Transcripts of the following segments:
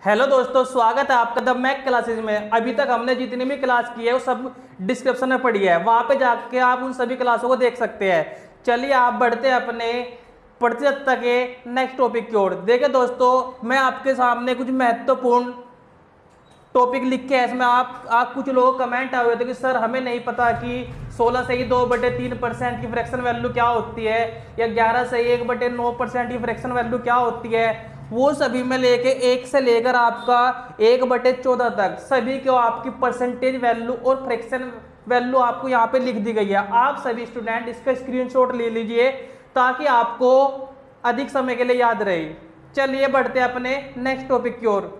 Hello दोस्तों, स्वागत है आपका द मैक क्लासेज में। अभी तक हमने जितनी भी क्लास की है वो सब डिस्क्रिप्शन में पड़ी है, वहां पे जाके आप उन सभी क्लासों को देख सकते हैं। चलिए आप बढ़ते हैं अपने प्रतिशतता के नेक्स्ट टॉपिक की ओर। देखिए दोस्तों, मैं आपके सामने कुछ महत्वपूर्ण टॉपिक लिख के है। इसमें आप कुछ लोग कमेंट आए हुए थे कि सर हमें नहीं पता कि 16 से ही 2/3% की फ्रैक्शन वैल्यू क्या होती है, या 11 से ही 1/9% की फ्रैक्शन वैल्यू क्या होती है। वो सभी में लेके 1 से लेकर आपका 1/14 तक सभी को आपकी परसेंटेज वैल्यू और फ्रैक्शन वैल्यू आपको यहाँ पे लिख दी गई है। आप सभी स्टूडेंट इसका स्क्रीनशॉट ले लीजिए ताकि आपको अधिक समय के लिए याद रहे। चलिए बढ़ते हैं अपने नेक्स्ट टॉपिक की ओर।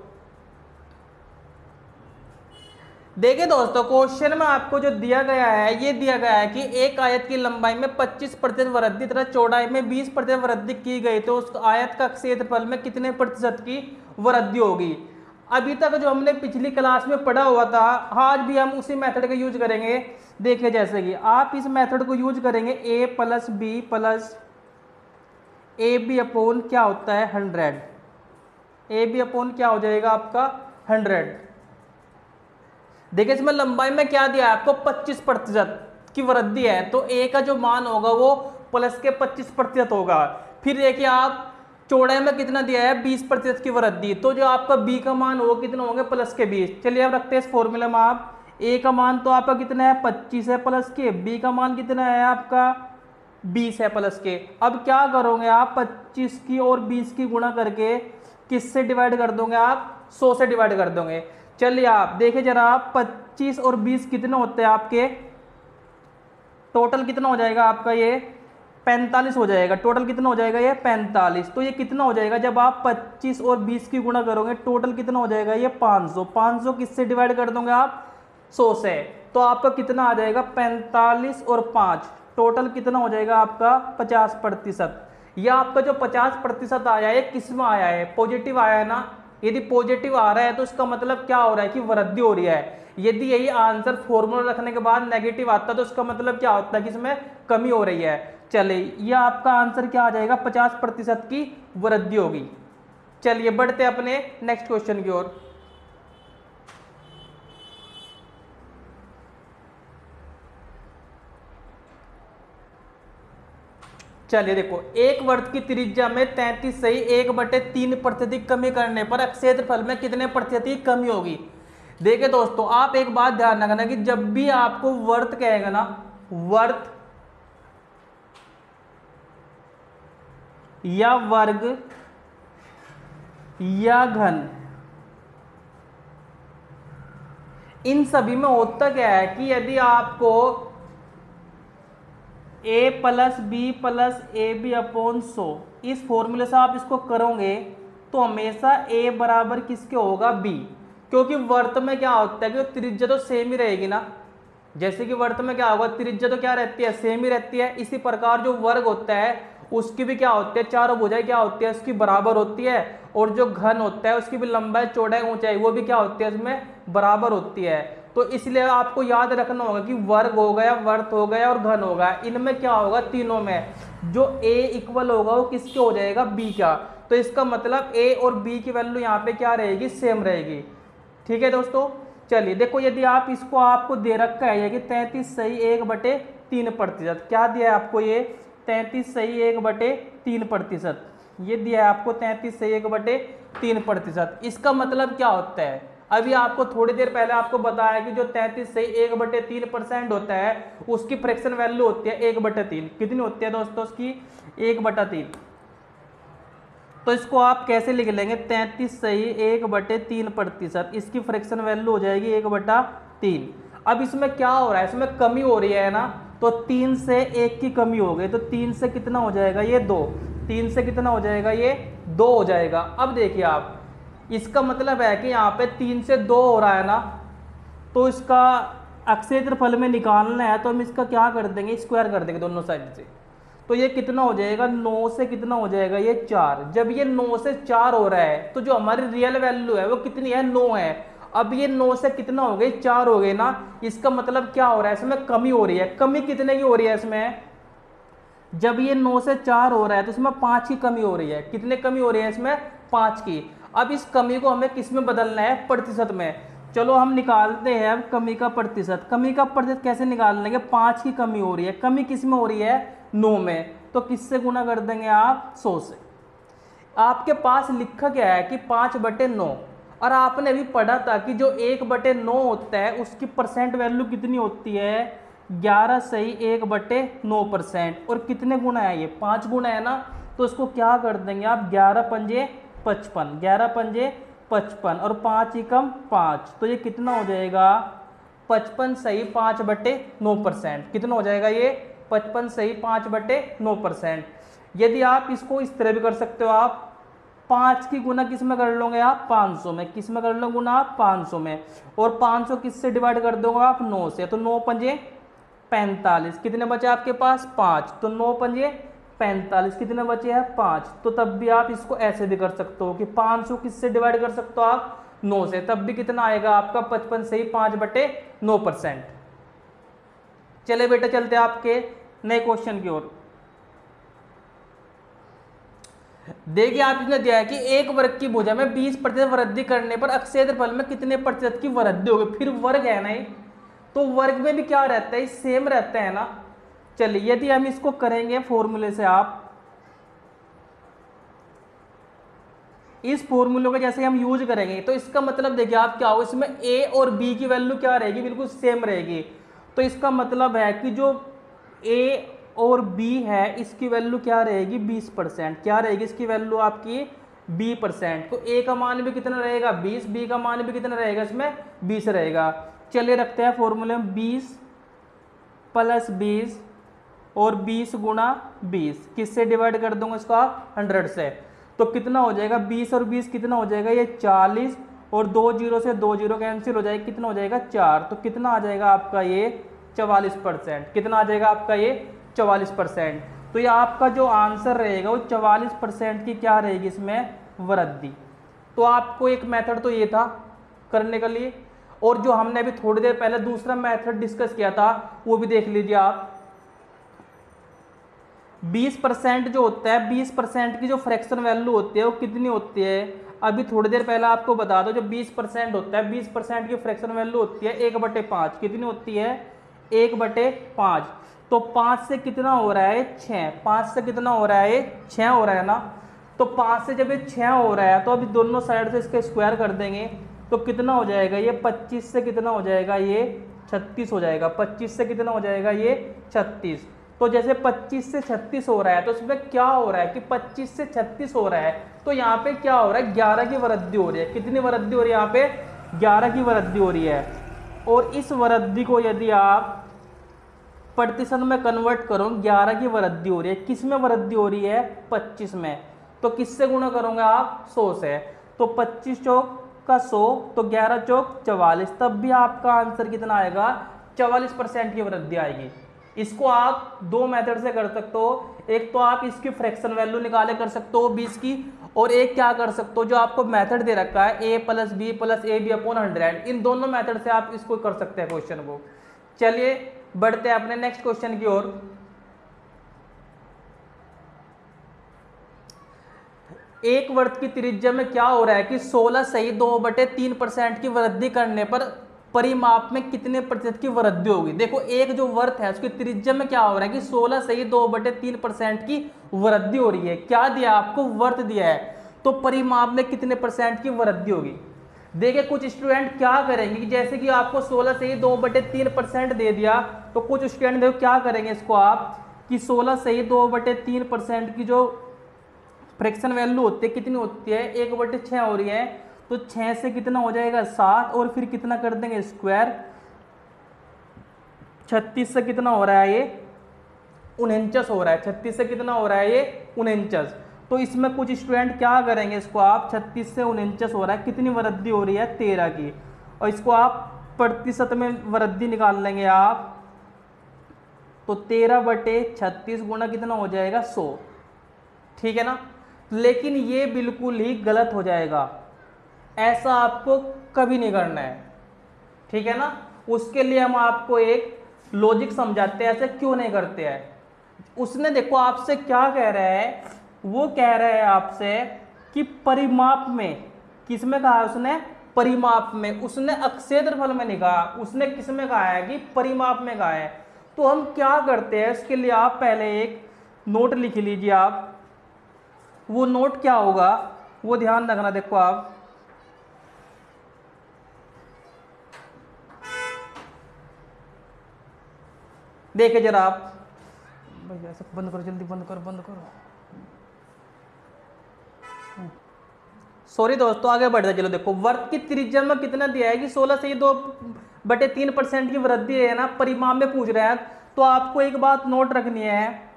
देखिए दोस्तों, क्वेश्चन में आपको जो दिया गया है, ये दिया गया है कि एक आयत की लंबाई में 25% वृद्धि तथा चौड़ाई में 20% वृद्धि की गई तो उस आयत का क्षेत्रफल में कितने प्रतिशत की वृद्धि होगी। अभी तक जो हमने पिछली क्लास में पढ़ा हुआ था, आज भी हम उसी मेथड का यूज करेंगे। देखिए जैसे कि आप इस मेथड को यूज करेंगे, a plus B plus A B upon क्या होता है 100। ए बी अपॉन क्या हो जाएगा आपका 100। देखिए इसमें लंबाई में क्या दिया है आपको 25% की वृद्धि है, तो ए का जो मान होगा वो प्लस के 25% होगा। फिर देखिए आप चौड़ाई में कितना दिया है 20% की वृद्धि, तो जो आपका बी का मान होगा कितना होंगे प्लस के 20। चलिए अब रखते हैं इस फॉर्मूले में। आप ए का मान तो आपका कितना है 25 है प्लस के, बी का मान कितना है आपका 20 है प्लस के। अब क्या करोगे आप 25 की और 20 की गुणा करके किससे डिवाइड कर दोगे आप 100 से डिवाइड कर दोगे। चलिए आप देखिए जरा, 25 और 20 कितने होते हैं आपके, टोटल कितना हो जाएगा आपका ये 45 हो जाएगा। टोटल कितना हो जाएगा ये 45। तो ये कितना हो जाएगा जब आप 25 और 20 की गुणा करोगे, टोटल कितना हो जाएगा ये 500। 500 किससे डिवाइड कर दोगे आप 100 से, तो आपका कितना आ जाएगा 45 और 5, टोटल कितना हो जाएगा आपका 50%। यह आपका जो 50% आया है किस में आया है, पॉजिटिव आया है ना। यदि पॉजिटिव आ रहा है तो इसका मतलब क्या हो रहा है कि वृद्धि हो रही है। यदि यही आंसर फॉर्मूला रखने के बाद नेगेटिव आता तो इसका मतलब क्या होता है कि इसमें कमी हो रही है। चलिए यह आपका आंसर क्या आ जाएगा 50% की वृद्धि होगी। चलिए बढ़ते अपने नेक्स्ट क्वेश्चन की ओर। चलिए देखो, एक वर्ग की त्रिज्या में 33 से 1/3% की कमी करने पर क्षेत्रफल में कितने प्रतिशत की कमी होगी। देखिए दोस्तों, आप एक बात ध्यान रखना कि जब भी आपको वर्त कहेगा ना, वर्त या वर्ग या घन, इन सभी में होता क्या है कि यदि आपको a plus B plus A B upon 100 इस फॉर्मूले से आप इसको करोगे तो हमेशा a बराबर किसके होगा b, क्योंकि वर्त में क्या होता है कि त्रिज्या तो सेम ही रहेगी ना। जैसे कि वर्त में क्या होगा, त्रिज्या तो क्या रहती है सेम ही रहती है। इसी प्रकार जो वर्ग होता है उसकी भी क्या होती है, चारों भुजाएं क्या होती है उसकी बराबर होती है, और जो घन होता है उसकी भी लंबाई चौड़ाई ऊंचाई वो भी क्या होती है उसमें बराबर होती है। तो इसलिए आपको याद रखना होगा कि वर्ग हो गया, वर्त हो गया और घन होगा, इनमें क्या होगा तीनों में जो a इक्वल होगा वो किसके हो जाएगा b का। तो इसका मतलब a और b की वैल्यू यहाँ पे क्या रहेगी सेम रहेगी। ठीक है दोस्तों, चलिए देखो, यदि आप इसको आपको दे रखा है कि 33 सही 1/3%, क्या दिया है आपको ये 33 सही 1/3%, ये दिया है आपको 33 सही 1/3%। इसका मतलब क्या होता है, अभी आपको थोड़ी देर पहले आपको बताया कि जो 33 सही 1/3% होता है उसकी फ्रैक्शन वैल्यू होती है 1/3। कितनी होती है दोस्तों उसकी 1/3। तो इसको आप कैसे लिख लेंगे 33 सही 1/3%, इसकी फ्रैक्शन वैल्यू हो जाएगी 1/3। अब इसमें क्या हो रहा है, इसमें कमी हो रही है ना, तो 3 से 1 की कमी हो गई, तो 3 से कितना हो जाएगा ये 2, 3 से कितना हो जाएगा ये 2 हो जाएगा। अब देखिए आप, इसका मतलब है कि यहाँ पे 3 से 2 हो रहा है ना, तो इसका क्षेत्रफल में निकालना है तो हम इसका क्या कर देंगे स्क्वायर कर देंगे दोनों साइड से। तो ये कितना हो जाएगा 9 से कितना हो जाएगा ये 4। जब ये 9 से 4 हो रहा है तो जो हमारी रियल वैल्यू है वो कितनी है 9 है। अब ये 9 से कितना हो गई 4 हो गए ना, इसका मतलब क्या हो रहा है इसमें कमी हो रही है। कमी कितने की हो रही है इसमें, जब ये 9 से 4 हो रहा है तो इसमें 5 की कमी हो रही है। कितने कमी हो रही है इसमें 5 की। अब इस कमी को हमें किस में बदलना है, प्रतिशत में। चलो हम निकालते हैं अब कमी का प्रतिशत। कमी का प्रतिशत कैसे निकाल लेंगे, 5 की कमी हो रही है, कमी किस में हो रही है, 9 में, तो किससे गुना कर देंगे आप, 100 से। आपके पास लिखा क्या है कि 5/9, और आपने अभी पढ़ा था कि जो 1/9 होता है उसकी परसेंट वैल्यू कितनी होती है, 11 सही 1/9%। और कितने गुना है ये, 5 गुना है ना, तो इसको क्या कर देंगे आप, 11 पंजे 55, 11 पंजे 55 और 5 एकम 5, तो ये कितना हो जाएगा, 55 सही 5/9%। कितना हो जाएगा ये, 55 सही 5/9%। यदि आप इसको इस तरह भी कर सकते हो, आप 5 की गुना किस में कर लोगे आप, 500 में। किस में कर लो गुना आप, 500 में। और 500 किससे डिवाइड कर दोगे आप, 9 से, तो 9 पंजे 45, कितने बचे आपके पास, 5, तो 9 पंजे 45, कितने बचे हैं, 5। तो तब भी आप इसको ऐसे भी कर सकते हो कि 500 किससे डिवाइड कर सकते हो आप, 9 से, तब भी कितना आएगा आपका, 55 सही 5/9%। चले बेटा चलते हैं आपके नए क्वेश्चन की ओर। देखिए आप इसने दिया है कि एक वर्ग की भुजा में 20% वृद्धि करने पर अक्षेत्रफल में कितने प्रतिशत की वृद्धि होगी। फिर वर्ग है ना ये, तो वर्ग में भी क्या रहता है, सेम रहता है ना। चलिए यदि हम इसको करेंगे फॉर्मूले से, आप इस फॉर्मूले को जैसे हम यूज करेंगे, तो इसका मतलब देखिए आप क्या हो, इसमें a और b की वैल्यू क्या रहेगी, बिल्कुल सेम रहेगी। तो इसका मतलब है कि जो a और b है इसकी वैल्यू क्या रहेगी, 20%। क्या रहेगी इसकी वैल्यू आपकी, 20%। तो a का मान भी कितना रहेगा, 20, b का मान भी कितना रहेगा, इसमें 20 रहेगा। चलिए रखते हैं फॉर्मूले में 20 + 20 और 20 × 20, किससे डिवाइड कर दूंगा इसका, 100 से। तो कितना हो जाएगा, 20 और 20 कितना हो जाएगा, ये 40, और 2 0 से 2 0 कैंसिल हो जाएगा, कितना हो जाएगा, 4। तो कितना आ जाएगा आपका ये, 44%। कितना आ जाएगा आपका ये, 44%। तो ये आपका जो आंसर रहेगा वो 44% की क्या रहेगी इसमें, वृद्धि। तो आपको एक मेथड तो ये था करने के लिए, और जो हमने अभी थोड़ी देर पहले दूसरा मेथड डिस्कस किया था वो भी देख लीजिए आप। 20% जो होता है, 20% की जो फ्रैक्शन वैल्यू होती है वो कितनी होती है, अभी थोड़ी देर पहले आपको बता दो, जो 20% होता है, 20% की फ्रैक्शन वैल्यू होती है 1/5। कितनी होती है, 1/5। तो 5 से कितना हो रहा है, 6। 5 से कितना हो रहा है, 6 हो रहा है ना। तो 5 से जब ये 6 हो रहा है तो अभी दोनों साइड से इसके स्क्वायर कर देंगे, तो कितना हो जाएगा ये, 25 से कितना हो जाएगा ये, 36 हो जाएगा। 25 से कितना हो जाएगा ये, 36। तो जैसे 25 से 36 हो रहा है, तो इसमें क्या हो रहा है कि 25 से 36 हो रहा है, तो यहाँ पे क्या हो रहा है, 11 की वृद्धि हो रही है। कितनी वृद्धि हो रही है यहाँ पे, 11 की वृद्धि हो रही है। और इस वृद्धि को यदि आप प्रतिशत में कन्वर्ट करो, 11 की वृद्धि हो रही है, किस में वृद्धि हो रही है, 25 में। तो किससे गुणा करोगे आप, 100 से। तो 25 चौक का 100, तो 11 चौक 44, तब भी आपका आंसर कितना आएगा, 44% की वृद्धि आएगी। इसको आप दो मेथड से कर सकते हो, एक तो आप इसकी फ्रैक्शन वैल्यू निकाले कर सकते हो 20 की, और एक क्या कर सकते हो, जो आपको मेथड दे रखा है a + b + ab/100, इन दोनों मेथड से आप इसको कर सकते हैं क्वेश्चन को। चलिए बढ़ते हैं अपने नेक्स्ट क्वेश्चन की ओर। एक वृत्त की त्रिज्या में क्या हो रहा है कि 16 सही 2/3% की वृद्धि करने पर परिमाप में कितने प्रतिशत की वृद्धि होगी। देखो एक जो वृत्त है उसकी त्रिज्या में क्या हो रहा है कि 16 सही 2/3% की वृद्धि हो रही है। क्या दिया आपको, वृत्त दिया है, तो परिमाप में कितने % की वृद्धि होगी। देखिए कुछ स्टूडेंट क्या करेंगे कि जैसे कि आपको 16 सही 2/3% दे दिया, तो कुछ स्टूडेंट देखो क्या करेंगे इसको आप कि 16 सही 2/3% की जो फ्रैक्शन वैल्यू होती है कितनी होती है, 1/6 हो रही है, तो 6 से कितना हो जाएगा 7, और फिर कितना कर देंगे स्क्वायर, 36 से कितना हो रहा है ये 49 हो रहा है। 36 से कितना हो रहा है ये 49। तो इसमें कुछ स्टूडेंट क्या करेंगे, इसको आप 36 से 49 हो रहा है, कितनी वृद्धि हो रही है 13 की, और इसको आप प्रतिशत में वृद्धि निकाल लेंगे आप, तो 13/36 गुना कितना हो जाएगा 100। ठीक है ना, लेकिन ये बिल्कुल ही गलत हो जाएगा, ऐसा आपको कभी नहीं करना है। ठीक है ना, उसके लिए हम आपको एक लॉजिक समझाते हैं, ऐसे क्यों नहीं करते हैं। उसने देखो आपसे क्या कह रहा है, वो कह रहा है आपसे कि परिमाप में किस में कहा है उसने? परिमाप में। उसने अक्षेत्रफल में नहीं कहा, उसने किस में कहा है? कि परिमाप में कहा है। तो हम क्या करते हैं इसके लिए, आप पहले एक नोट लिख लीजिए। आप वो नोट क्या होगा वो ध्यान रखना। देखो आप देखिए जरा, आप भैया सब बंद करो, जल्दी बंद करो, बंद करो। सॉरी दोस्तों, आगे बढ़ जाए। चलो देखो, वर्ग की त्रिज्या में कितना दिया है कि 16 से 2/3% की वृद्धि है ना, परिमाप में पूछ रहे हैं। तो आपको एक बात नोट रखनी है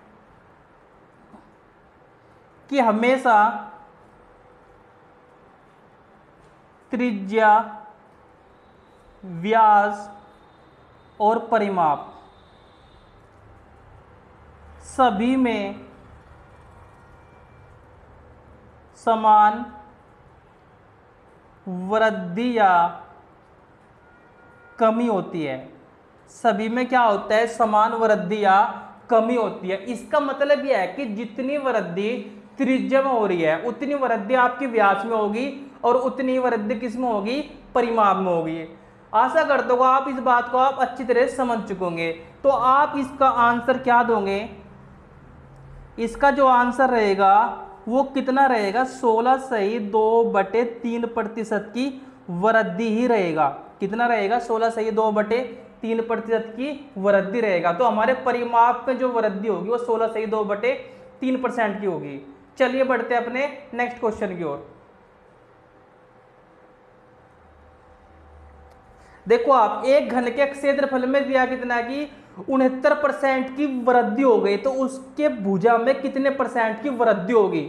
कि हमेशा त्रिज्या, व्यास और परिमाप सभी में समान वृद्धि या कमी होती है। सभी में क्या होता है? समान वृद्धि या कमी होती है। इसका मतलब यह है कि जितनी वृद्धि त्रिज्या में हो रही है उतनी वृद्धि आपकी व्यास में होगी और उतनी वृद्धि किस में होगी? परिमाप में होगी। आशा करता हूँ आप इस बात को आप अच्छी तरह समझ चुके होंगे। तो आप इसका आंसर क्या दोगे? इसका जो आंसर रहेगा वो कितना रहेगा? 16 सही 2/3% की वृद्धि ही रहेगा। कितना रहेगा? 16 सही 2/3% की वृद्धि रहेगा। तो हमारे परिमाप में जो वृद्धि होगी वो 16 सही 2/3% की होगी। चलिए बढ़ते हैं अपने नेक्स्ट क्वेश्चन की ओर। देखो आप, एक घन के क्षेत्रफल में दिया कितना कि 69% की वृद्धि हो गई, तो उसके भुजा में कितने परसेंट की वृद्धि होगी?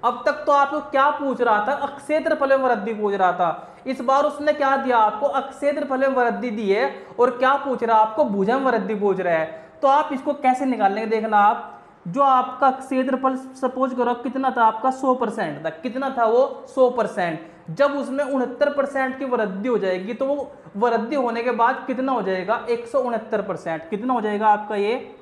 अब तक तो आपको क्या पूछ रहा था? अक्षेत्रफल में वृद्धि पूछ रहा था। इस बार उसने क्या दिया आपको? अक्षेत्रफल में वृद्धि दी है। और क्या पूछ रहा है आपको? भुजा में वृद्धि पूछ रहा है। तो आप इसको कैसे निकालेंगे? देखना आप, जो आपका क्षेत्रफल सपोज करो कितना था आपका? 100% था। कितना था वो? 100%। जब उसमें 69% की वृद्धि हो जाएगी तो वो वृद्धि होने के बाद कितना हो जाएगा? 169%। कितना हो जाएगा आपका ये?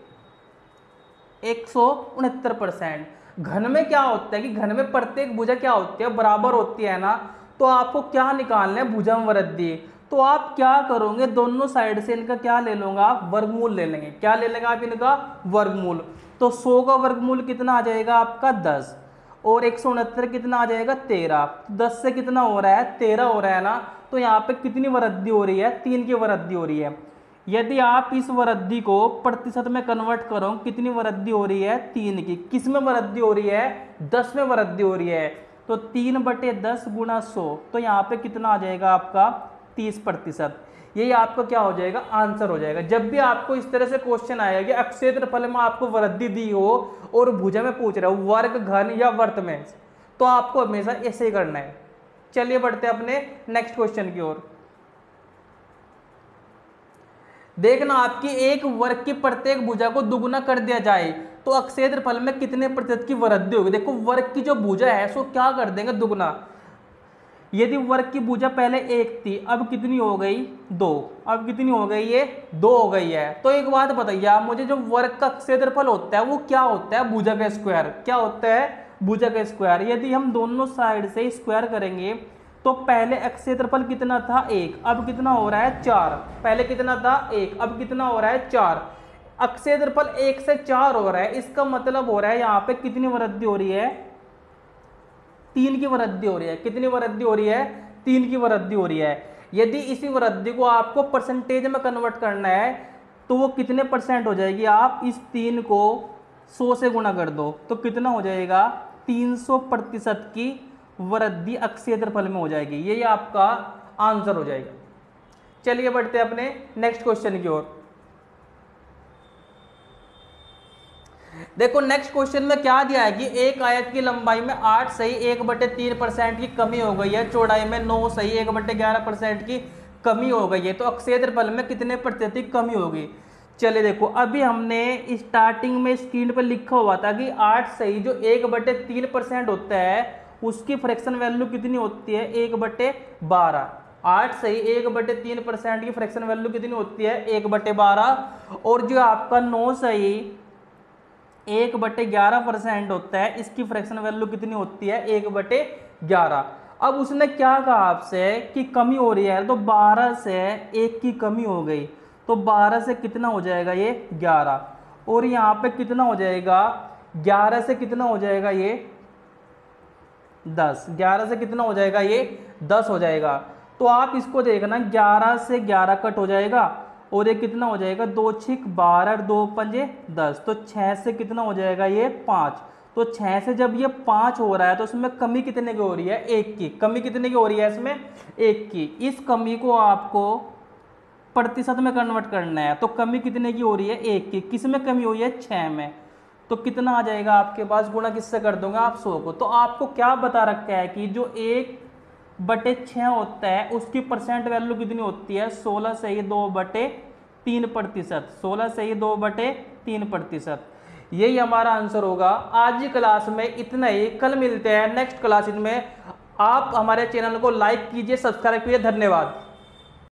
169%। घन में क्या होता है कि घन में प्रत्येक भुजा क्या होती है? बराबर होती है ना। तो आपको क्या निकालना है? भुजा में वृद्धि। तो आप क्या करोगे? दोनों साइड से इनका क्या ले लूंगा? आप वर्गमूल ले लेंगे। क्या ले लेंगे आप? इनका वर्गमूल। तो 100 का वर्गमूल कितना आ जाएगा आपका? 10। और 169 कितना आ जाएगा? 13। 10 से कितना हो रहा है? 13 हो रहा है ना। तो यहाँ पे कितनी वृद्धि हो रही है? 3 की वृद्धि हो रही है। यदि आप इस वृद्धि को प्रतिशत में कन्वर्ट करो, कितनी वृद्धि हो रही है? 3 की। किस में वृद्धि हो रही है? 10 में वृद्धि हो रही है। तो 3/10 गुणा 100, तो यहाँ पे कितना आ जाएगा आपका? 30%। यही आपका क्या हो जाएगा? आंसर हो जाएगा। जब भी आपको इस तरह से क्वेश्चन आएगा कि अक्षेत्रफल में आपको वृद्धि दी हो और भुजा में पूछ रहा हो वर्ग, घन या वृत्त में, तो आपको हमेशा ऐसे ही करना है। चलिए बढ़ते हैं अपने नेक्स्ट क्वेश्चन की ओर। देखना आपकी एक वर्ग की प्रत्येक भुजा को दुगुना कर दिया जाए तो अक्षेत्रफल में कितने प्रतिशत की वृद्धि होगी? देखो वर्ग की जो भुजा है उसको क्या कर देंगे? दुगुना। यदि वर्ग की भुजा पहले 1 थी, अब कितनी हो गई? 2। अब कितनी हो गई? ये 2 हो गई है। तो एक बात बताइए आप मुझे, जो वर्ग का क्षेत्रफल होता है वो क्या होता है? भुजा का स्क्वायर। क्या होता है? भुजा का स्क्वायर। यदि हम दोनों साइड से स्क्वायर करेंगे तो पहले क्षेत्रफल कितना था? 1। अब कितना हो रहा है? 4। पहले कितना था? 1। अब कितना हो रहा है? 4। क्षेत्रफल 1 से 4 हो रहा है। इसका मतलब हो रहा है यहाँ पे कितनी वृद्धि हो रही है? 3 की वृद्धि हो रही है। कितनी वृद्धि हो रही है? 3 की वृद्धि हो रही है। यदि इसी वृद्धि को आपको परसेंटेज में कन्वर्ट करना है तो वो कितने परसेंट हो जाएगी? आप इस 3 को 100 से गुणा कर दो तो कितना हो जाएगा? 300% की वृद्धि क्षेत्रफल में हो जाएगी। यही आपका आंसर हो जाएगा। चलिए बढ़ते हैं अपने नेक्स्ट क्वेश्चन की ओर। देखो नेक्स्ट क्वेश्चन में क्या दिया है कि एक आयत की लंबाई में 8 सही 1/3% की कमी हो गई है, चौड़ाई में 9 सही 1/11% की कमी हो गई है, तो क्षेत्रफल में कितने प्रतिशत की कमी होगी? चलिए देखो, अभी हमने स्टार्टिंग में स्क्रीन पर लिखा हुआ था कि 8 सही जो 1/3% होता है उसकी फ्रैक्शन वैल्यू कितनी होती है? 1/12। 8 सही 1/3% की फ्रैक्शन वैल्यू कितनी होती है? 1/12। और जो आपका 9 सही 1/11% होता है, इसकी फ्रैक्शन वैल्यू कितनी होती है? 1/11। अब उसने क्या कहा आपसे कि कमी हो रही है, तो 12 से 1 की कमी हो गई, तो 12 से कितना हो जाएगा ये 11, और यहाँ पे कितना हो जाएगा 11 से कितना हो जाएगा ये 10, 11 से कितना हो जाएगा ये 10 हो जाएगा। तो आप इसको देखना 11 से 11 कट हो जाएगा और ये कितना हो जाएगा 2 छिक 12 2 पंजे 10, तो 6 से कितना हो जाएगा ये 5, तो 6 से जब ये 5 हो रहा है तो उसमें कमी कितने की हो रही है 1 की, कमी कितने की हो रही है इसमें 1 की। इस कमी को आपको प्रतिशत में कन्वर्ट करना है, तो कमी कितने की हो रही है 1 की, किस में कमी हुई है 6 में, तो कितना आ जाएगा आपके पास, गुणा किससे कर दोगे आप 100 को। तो आपको क्या बता रखा है कि जो 1/6 होता है उसकी परसेंट वैल्यू कितनी होती है 16 से ही 2/3%, 16 से ही 2/3%। यही हमारा आंसर होगा। आज की क्लास में इतना ही, कल मिलते हैं नेक्स्ट क्लास में। आप हमारे चैनल को लाइक कीजिए, सब्सक्राइब कीजिए। धन्यवाद।